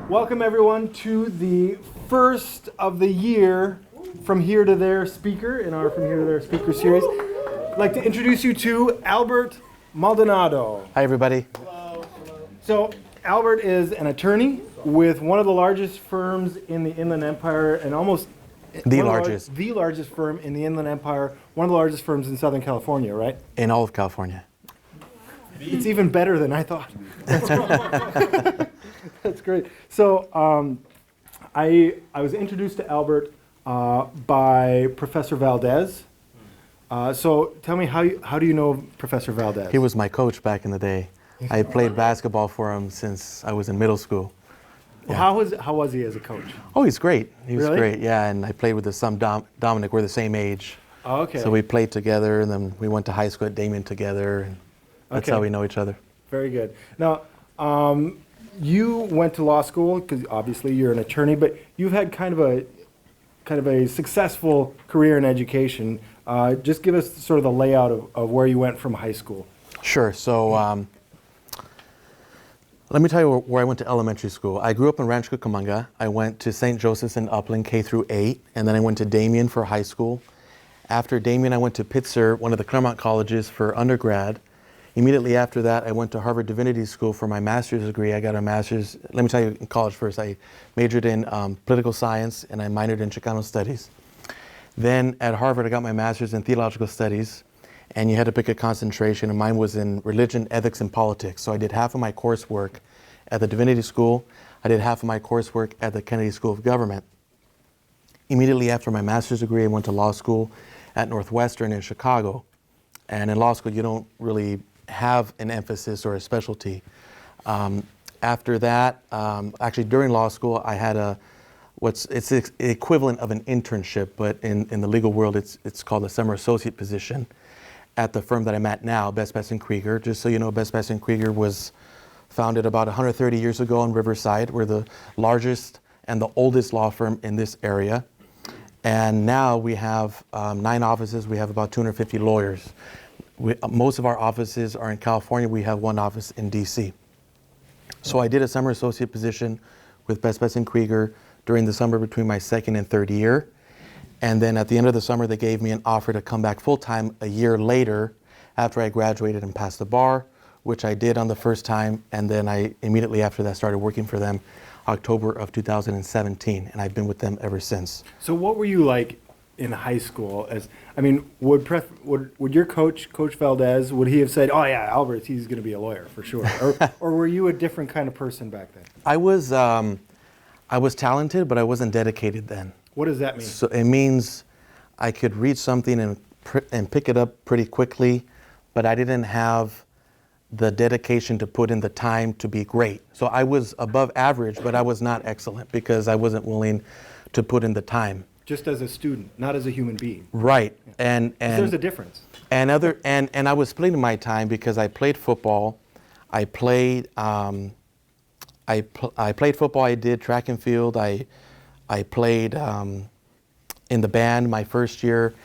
Welcome everyone to the first of the year From Here to There speaker in our From Here to There speaker series. I'd like to introduce you to Albert Maldonado. Hi everybody. So Albert is an attorney with one of the largest firms in the Inland Empire and The largest firm in the Inland Empire, one of the largest firms in Southern California, right? in all of California. It's even better than I thought. That's great. So I was introduced to Albert by Professor Valdez. So tell me, how do you know Professor Valdez? He was my coach back in the day. I played basketball for him since I was in middle school. Well, how was he as a coach? Oh, he's great. He was Really? great, yeah. And I played with his son Dominic. We're the same age. Oh, okay. So we played together, and then we went to high school at Damien together. And that's Okay. how we know each other. Very good. Now, you went to law school because obviously you're an attorney, but you've had kind of a successful career in education. Just give us sort of the layout of where you went from high school. Sure. So let me tell you where I went to elementary school. I grew up in Rancho Cucamonga. I went to St. Joseph's in Upland, K through 8, and then I went to Damien for high school. After Damien, I went to Pitzer, one of the Claremont colleges, for undergrad. Immediately after that, I went to Harvard Divinity School for my master's degree. I got a master's, let me tell you, in college first. I majored in political science and I minored in Chicano studies. Then at Harvard, I got my master's in theological studies, and you had to pick a concentration, and mine was in religion, ethics, and politics. So I did half of my coursework at the Divinity School. I did half of my coursework at the Kennedy School of Government. Immediately after my master's degree, I went to law school at Northwestern in Chicago. And in law school, you don't really have an emphasis or a specialty. After that, actually during law school, I had it's the equivalent of an internship, but in the legal world, it's called a summer associate position at the firm that I'm at now, Best Krieger. Just so you know, Best Krieger was founded about 130 years ago in Riverside. We're the largest and the oldest law firm in this area. And now we have 9 offices. We have about 250 lawyers. Most of our offices are in California. We have one office in DC. So I did a summer associate position with Best Krieger during the summer between my second and third year. And then at the end of the summer, they gave me an offer to come back full-time a year later after I graduated and passed the bar, which I did on the first time. And then I immediately after that started working for them October of 2017. And I've been with them ever since. So what were you like in high school? Would your coach, Coach Valdez, would he have said, "Oh yeah, Albert, he's going to be a lawyer for sure," or were you a different kind of person back then? I was talented, but I wasn't dedicated then. What does that mean? So it means I could read something and pick it up pretty quickly, but I didn't have the dedication to put in the time to be great. So I was above average, but I was not excellent because I wasn't willing to put in the time. Just as a student, not as a human being. Right. Yeah. And there's a difference. And I was splitting my time because I played football. I played football. I did track and field. I played in the band my first year,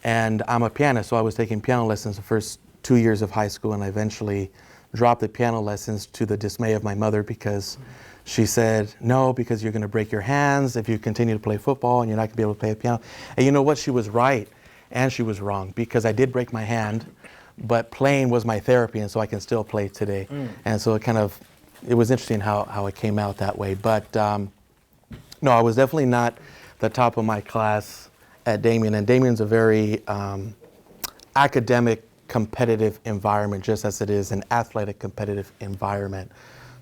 and I'm a pianist, so I was taking piano lessons the first 2 years of high school, and I eventually dropped the piano lessons to the dismay of my mother because she said, "No, because you're going to break your hands if you continue to play football, and you're not going to be able to play the piano." And you know what? She was right, and she was wrong, because I did break my hand, but playing was my therapy, and so I can still play today. And so it was interesting how it came out that way. But no, I was definitely not the top of my class at Damien, and Damien's a very academic, competitive environment, just as it is an athletic, competitive environment.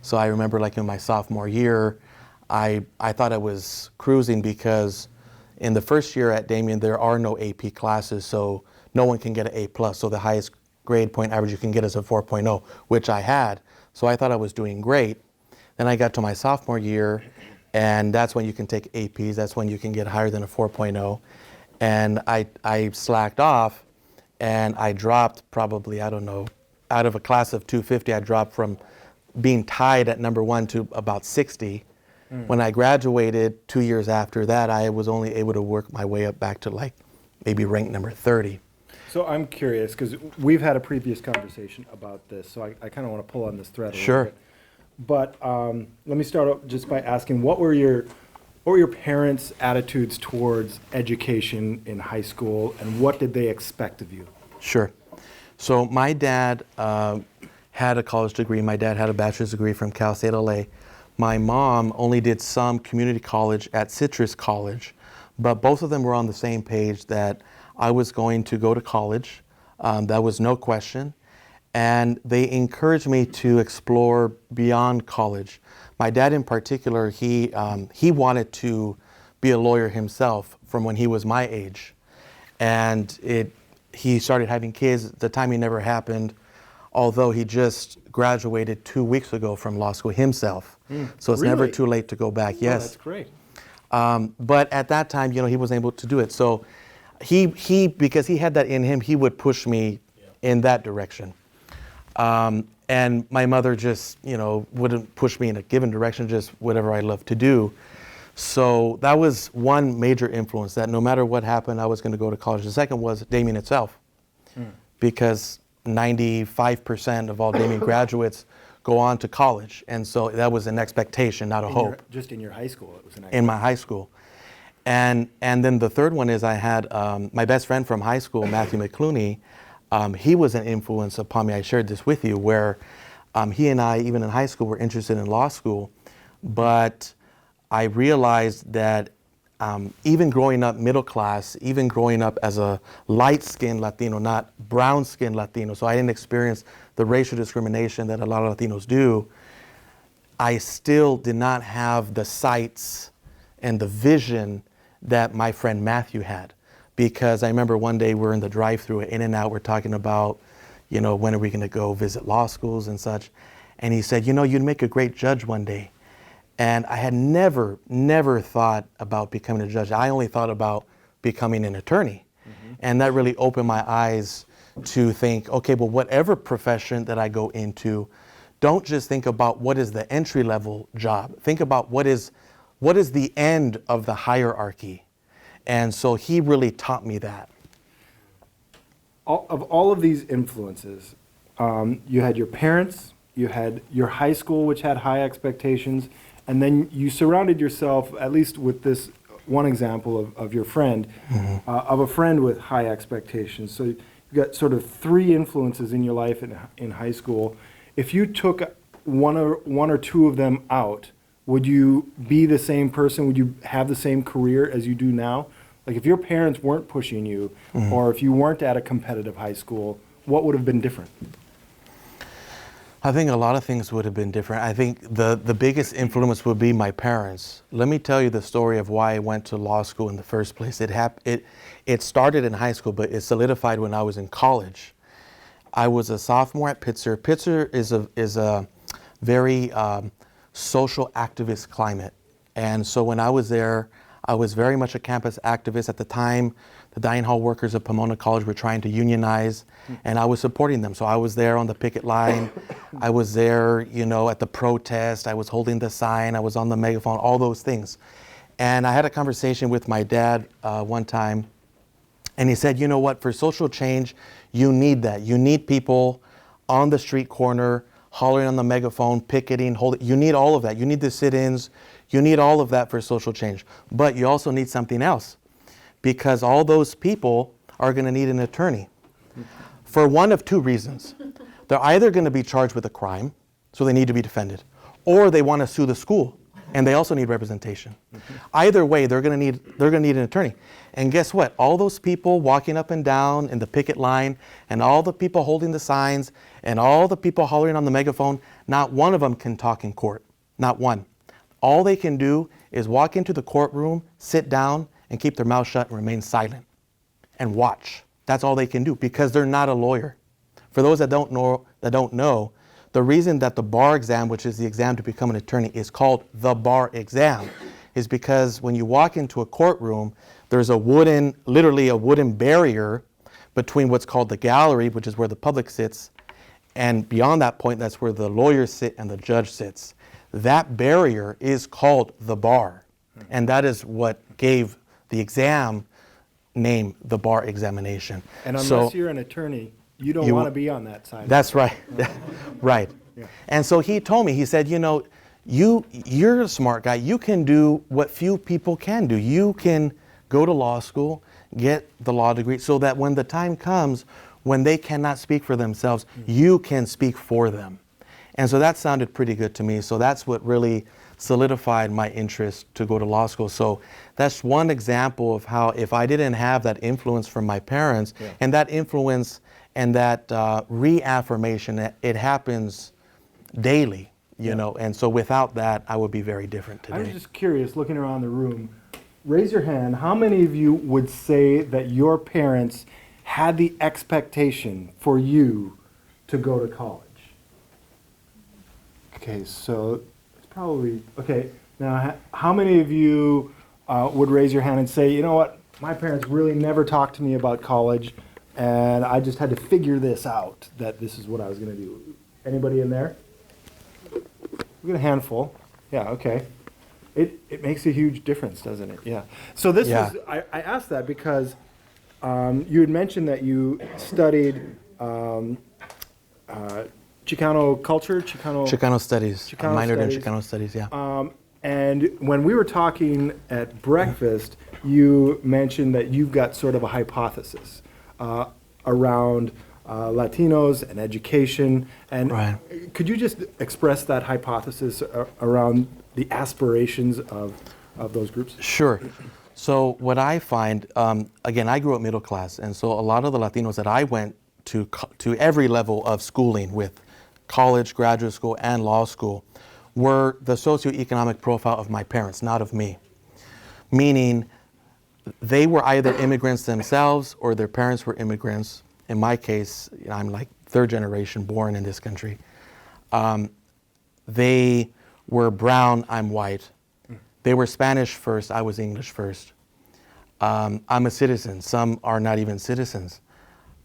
So I remember, like in my sophomore year, I thought I was cruising because in the first year at Damien, there are no AP classes, so no one can get an A+. So the highest grade point average you can get is a 4.0, which I had. So I thought I was doing great. Then I got to my sophomore year, and that's when you can take APs. That's when you can get higher than a 4.0. And I slacked off, and I dropped probably, I don't know, out of a class of 250, I dropped from being tied at number 1 to about 60. When I graduated 2 years after that, I was only able to work my way up back to like maybe rank number 30. So I'm curious, because we've had a previous conversation about this, so I kind of want to pull on this thread a Sure. little but let me start off just by asking, what were your parents' attitudes towards education in high school, and what did they expect of you? Sure. So my dad had a college degree. My dad had a bachelor's degree from Cal State LA. My mom only did some community college at Citrus College, but both of them were on the same page that I was going to go to college. That was no question. And they encouraged me to explore beyond college. My dad in particular, he wanted to be a lawyer himself from when he was my age. And he started having kids. The timing never happened, although he just graduated 2 weeks ago from law school himself. So it's never Really? too late to go back. Oh, Yes. that's great. But at that time, he was able to do it. So he because he had that in him, he would push me in that direction. And my mother just, wouldn't push me in a given direction, just whatever I love to do. So that was one major influence, that no matter what happened, I was going to go to college. The second was Damien itself, because 95% of all Damien graduates go on to college. And so that was an expectation, not a hope. Just in your high school, it was an In my high school. And then the third one is I had my best friend from high school, Matthew McClooney. He was an influence upon me. I shared this with you, where he and I, even in high school, were interested in law school. But I realized that even growing up middle class, even growing up as a light-skinned Latino, not brown-skinned Latino, so I didn't experience the racial discrimination that a lot of Latinos do, I still did not have the sights and the vision that my friend Matthew had. Because I remember one day we're in the drive-thru at In-N-Out, we're talking about, when are we going to go visit law schools and such. And he said, you'd make a great judge one day. And I had never thought about becoming a judge. I only thought about becoming an attorney. And that really opened my eyes to think, okay, but whatever profession that I go into, don't just think about what is the entry-level job. Think about what is the end of the hierarchy. And so he really taught me that. Of all of these influences, you had your parents, you had your high school, which had high expectations, and then you surrounded yourself, at least with this one example of your friend, of a friend with high expectations. So you've got sort of three influences in your life in high school. If you took one or two of them out, would you be the same person? Would you have the same career as you do now? Like if your parents weren't pushing you, or if you weren't at a competitive high school, what would have been different? I think a lot of things would have been different. I think the biggest influence would be my parents. Let me tell you the story of why I went to law school in the first place. It started in high school, but it solidified when I was in college. I was a sophomore at Pitzer. Pitzer is a very social activist climate. And so when I was there, I was very much a campus activist. At the time, the dining hall workers of Pomona College were trying to unionize, and I was supporting them. So I was there on the picket line. I was there, at the protest. I was holding the sign. I was on the megaphone, all those things. And I had a conversation with my dad one time, and he said, you know what, for social change, you need that. You need people on the street corner, hollering on the megaphone, picketing, you need all of that. You need the sit-ins. You need all of that for social change. But you also need something else, because all those people are going to need an attorney for one of two reasons. They're either going to be charged with a crime, so they need to be defended, or they want to sue the school, and they also need representation. Either way, they're going to need an attorney. And guess what? All those people walking up and down in the picket line, and all the people holding the signs, and all the people hollering on the megaphone, not one of them can talk in court. Not one. All they can do is walk into the courtroom, sit down, and keep their mouth shut and remain silent and watch. That's all they can do, because they're not a lawyer. For those that don't know, the reason that the bar exam, which is the exam to become an attorney, is called the bar exam is because when you walk into a courtroom, there's literally a wooden barrier between what's called the gallery, which is where the public sits, and beyond that point, that's where the lawyers sit and the judge sits. That barrier is called the bar, and that is what gave the exam name the bar examination. And unless you're an attorney, you don't want to be on that side. That's right. Right. Yeah. And so he told me, he said, you know, you're a smart guy. You can do what few people can do. You can go to law school, get the law degree, so that when the time comes when they cannot speak for themselves, you can speak for them. And so that sounded pretty good to me. So that's what really solidified my interest to go to law school. So that's one example of how, if I didn't have that influence from my parents, and that influence and that reaffirmation, it happens daily, you know, and so without that, I would be very different today. I was just curious, looking around the room, raise your hand, how many of you would say that your parents had the expectation for you to go to college? Okay, so it's probably, okay, now how many of you would raise your hand and say, you know what, my parents really never talked to me about college, and I just had to figure this out, that this is what I was going to do? Anybody in there? We got a handful. Yeah, okay. It makes a huge difference, doesn't it? Yeah. So this is, I asked that because you had mentioned that you studied Chicano culture, Chicano studies. I minored in Chicano studies, yeah. And when we were talking at breakfast, you mentioned that you've got sort of a hypothesis around Latinos and education. And could you just express that hypothesis around the aspirations of those groups? Sure. So what I find, again, I grew up middle class, and so a lot of the Latinos that I went to every level of schooling with, college, graduate school, and law school, were the socioeconomic profile of my parents, not of me. Meaning, they were either immigrants themselves or their parents were immigrants. In my case, you know, I'm like third generation born in this country. They were brown, I'm white. They were Spanish first, I was English first. I'm a citizen, some are not even citizens.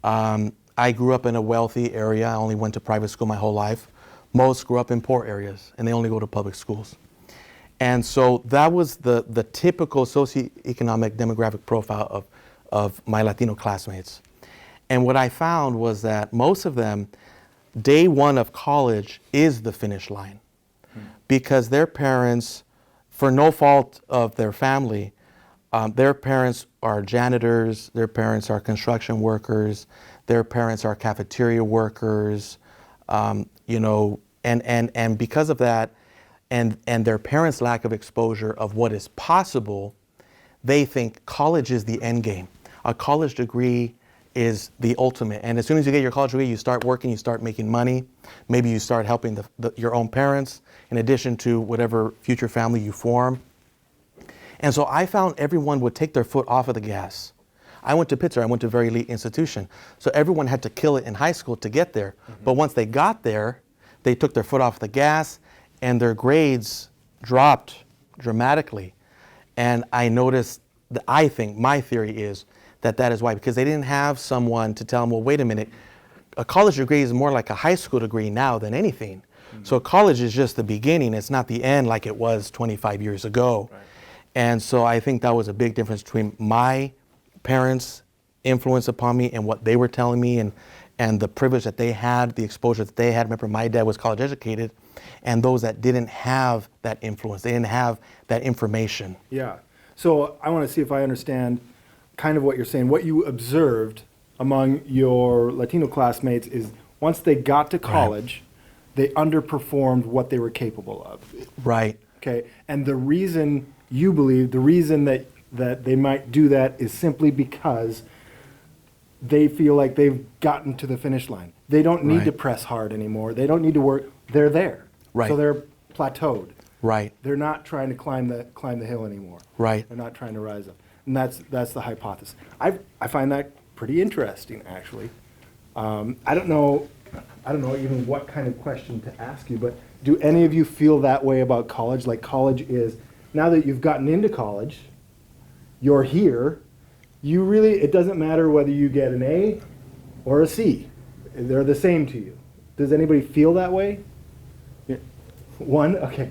I grew up in a wealthy area. I only went to private school my whole life. Most grew up in poor areas, and they only go to public schools. And so that was the typical socioeconomic demographic profile of my Latino classmates. And what I found was that most of them, day one of college is the finish line. Because their parents, for no fault of their family, their parents are janitors, their parents are construction workers, their parents are cafeteria workers, you know, and because of that, and their parents' lack of exposure of what is possible, they think college is the end game. A college degree is the ultimate. And as soon as you get your college degree, you start working, you start making money. Maybe you start helping your own parents, in addition to whatever future family you form. And so I found everyone would take their foot off of the gas. I went to Pittsburgh, I went to a very elite institution. So everyone had to kill it in high school to get there. But once they got there, they took their foot off the gas and their grades dropped dramatically. And I noticed, I think my theory is that is why, because they didn't have someone to tell them, well, wait a minute, a college degree is more like a high school degree now than anything. So college is just the beginning, it's not the end like it was 25 years ago. And so I think that was a big difference between my parents' influence upon me and what they were telling me, and the privilege that they had, the exposure that they had. Remember, my dad was college educated, and those that didn't have that influence, they didn't have that information. Yeah. So I want to see if I understand kind of what you're saying. What you observed among your Latino classmates is once they got to college, they underperformed what they were capable of. Right. Okay. And the reason you believe, the reason that they might do that is simply because they feel like they've gotten to the finish line. They don't need to press hard anymore. They don't need to work. They're there. Right. So they're plateaued. Right. They're not trying to climb the hill anymore. Right. They're not trying to rise up. And that's the hypothesis. I find that pretty interesting, actually. I don't know even what kind of question to ask you, but do any of you feel that way about college? Like college is, now that you've gotten into college, you're here, it doesn't matter whether you get an A or a C. They're the same to you. Does anybody feel that way? Yeah. One? Okay.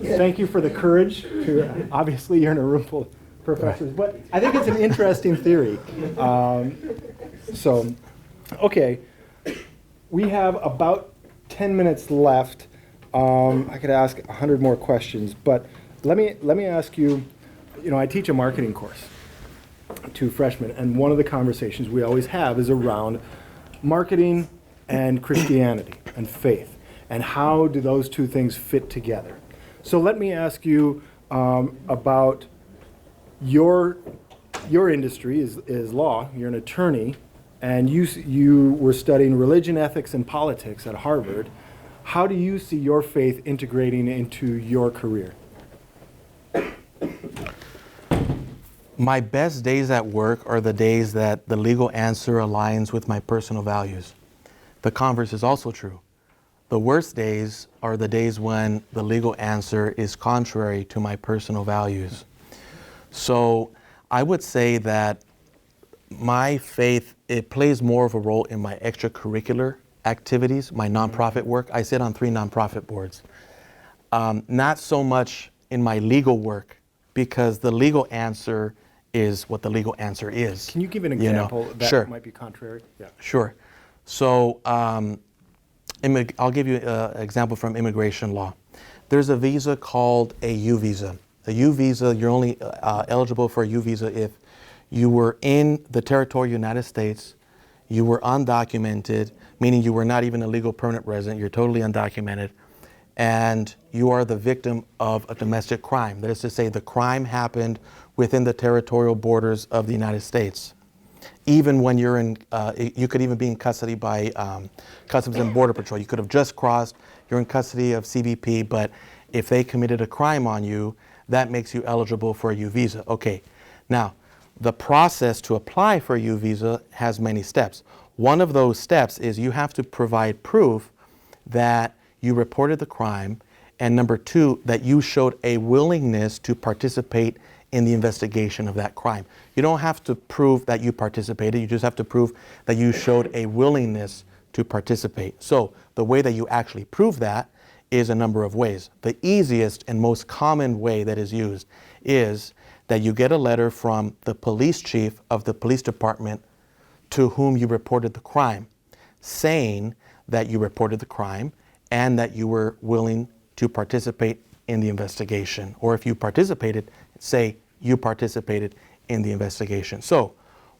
Thank you for the courage to, obviously you're in a room full of professors, but I think it's an interesting theory. Okay. We have about 10 minutes left. I could ask 100 more questions, but let me ask you, I teach a marketing course to freshmen, and one of the conversations we always have is around marketing and Christianity and faith, and how do those two things fit together. So let me ask you about your industry is law. You're an attorney, and you were studying religion, ethics, and politics at Harvard. How do you see your faith integrating into your career? My best days at work are the days that the legal answer aligns with my personal values. The converse is also true. The worst days are the days when the legal answer is contrary to my personal values. So I would say that my faith, it plays more of a role in my extracurricular activities, my nonprofit work. I sit on 3 nonprofit boards. Not so much in my legal work, because the legal answer is what the legal answer is. Can you give an example that Sure. might be contrary? Yeah. Sure. So I'll give you an example from immigration law. There's a visa called a U visa. A U visa, you're only eligible for a U visa if you were in the territorial United States, you were undocumented, meaning you were not even a legal permanent resident, you're totally undocumented, and you are the victim of a domestic crime. That is to say, the crime happened within the territorial borders of the United States. Even when you're in, you could even be in custody by Customs and Border Patrol. You could have just crossed, you're in custody of CBP, but if they committed a crime on you, that makes you eligible for a U visa. Okay, now, the process to apply for a U visa has many steps. One of those steps is you have to provide proof that you reported the crime, and number 2, that you showed a willingness to participate in the investigation of that crime. You don't have to prove that you participated, you just have to prove that you showed a willingness to participate. So the way that you actually prove that is a number of ways. The easiest and most common way that is used is that you get a letter from the police chief of the police department to whom you reported the crime, saying that you reported the crime and that you were willing to participate in the investigation. Or if you participated, say you participated in the investigation. So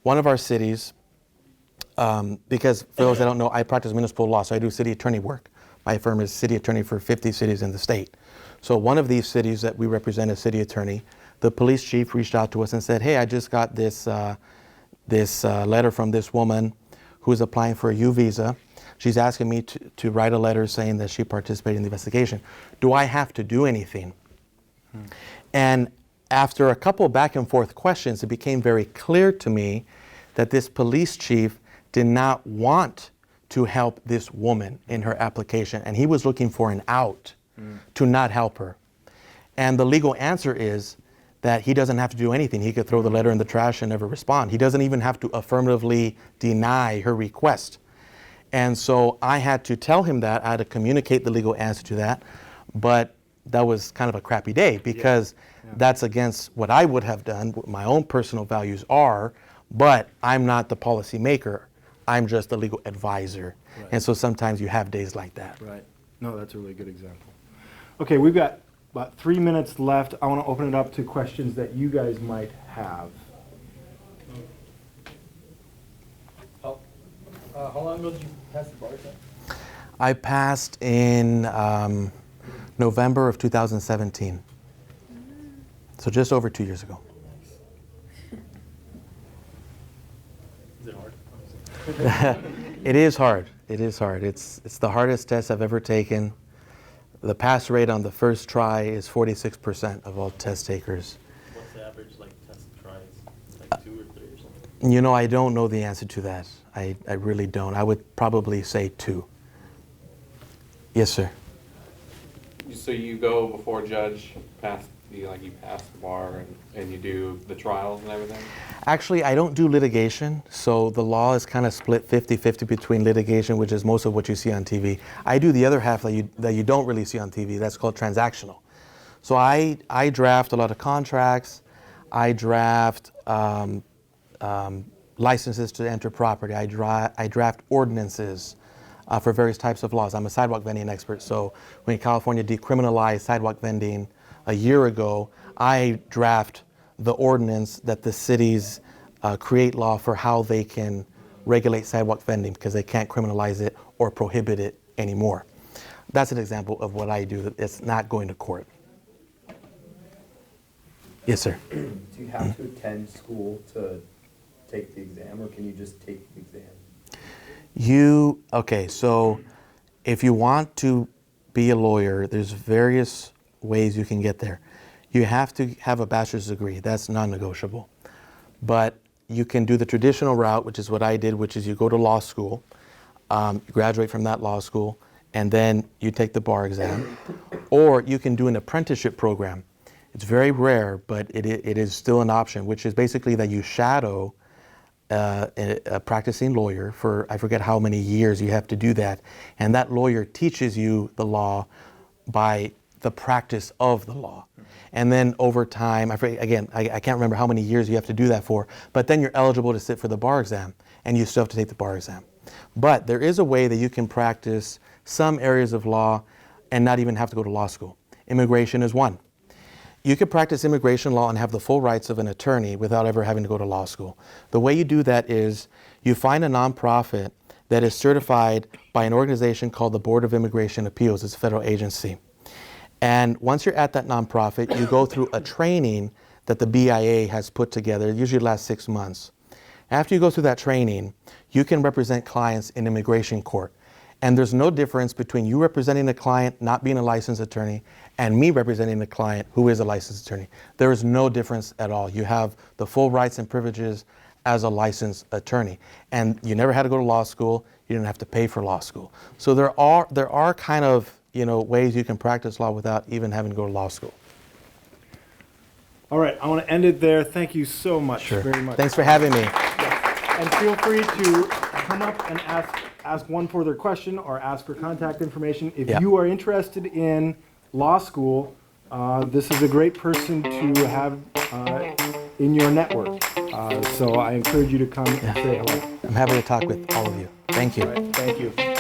one of our cities, because for those that don't know, I practice municipal law, so I do city attorney work. My firm is city attorney for 50 cities in the state. So one of these cities that we represent as city attorney, the police chief reached out to us and said, hey, I just got this letter from this woman who's applying for a U visa. She's asking me to write a letter saying that she participated in the investigation. Do I have to do anything? And after a couple back and forth questions, it became very clear to me that this police chief did not want to help this woman in her application, and he was looking for an out to not help her. And the legal answer is that he doesn't have to do anything. He could throw the letter in the trash and never respond. He doesn't even have to affirmatively deny her request. And so I had to tell him that. I had to communicate the legal answer to that. But that was kind of a crappy day, because that's against what I would have done, what my own personal values are, but I'm not the policy maker. I'm just the legal advisor. Right. And so sometimes you have days like that. Right. No, that's a really good example. Okay, we've got about 3 minutes left. I want to open it up to questions that you guys might have. How long ago did you pass the bar test? I passed in November of 2017. So just over 2 years ago. Is it hard? It is hard. It is hard. It's the hardest test I've ever taken. The pass rate on the first try is 46% of all test takers. What's the average test tries? Like 2 or 3 or something? You know, I don't know the answer to that. I really don't. I would probably say 2. Yes, sir. So you go before a judge, you pass the bar, and you do the trials and everything? Actually, I don't do litigation, so the law is kind of split 50-50 between litigation, which is most of what you see on TV. I do the other half that you don't really see on TV. That's called transactional. So I draft a lot of contracts. I draft licenses to enter property. I draft ordinances. for various types of laws. I'm a sidewalk vending expert, so when California decriminalized sidewalk vending a year ago, I draft the ordinance that the cities create law for how they can regulate sidewalk vending because they can't criminalize it or prohibit it anymore. That's an example of what I do that's not going to court. Yes, sir. Do you have to attend school to take the exam, or can you just take the exam? Okay, so if you want to be a lawyer, there's various ways you can get there. You have to have a bachelor's degree. That's non-negotiable. But you can do the traditional route, which is what I did, which is you go to law school, you graduate from that law school, and then you take the bar exam. Or you can do an apprenticeship program. It's very rare, but it is still an option, which is basically that you shadow a practicing lawyer for, I forget how many years you have to do that. And that lawyer teaches you the law by the practice of the law. And then over time, I can't remember how many years you have to do that for, but then you're eligible to sit for the bar exam, and you still have to take the bar exam. But there is a way that you can practice some areas of law and not even have to go to law school. Immigration is one. You could practice immigration law and have the full rights of an attorney without ever having to go to law school. The way you do that is you find a nonprofit that is certified by an organization called the Board of Immigration Appeals. It's a federal agency. And once you're at that nonprofit, you go through a training that the BIA has put together. It usually lasts 6 months. After you go through that training, you can represent clients in immigration court. And there's no difference between you representing the client not being a licensed attorney and me representing the client who is a licensed attorney. There is no difference at all. You have the full rights and privileges as a licensed attorney. And you never had to go to law school. You didn't have to pay for law school. So there are kind of, ways you can practice law without even having to go to law school. All right, I want to end it there. Thank you so much, very much. Thanks for having me. And feel free to come up and ask one further question or ask for contact information. If you are interested in law school, this is a great person to have in your network. So I encourage you to come and say hello. I'm happy to talk with all of you. Thank you. All right, thank you.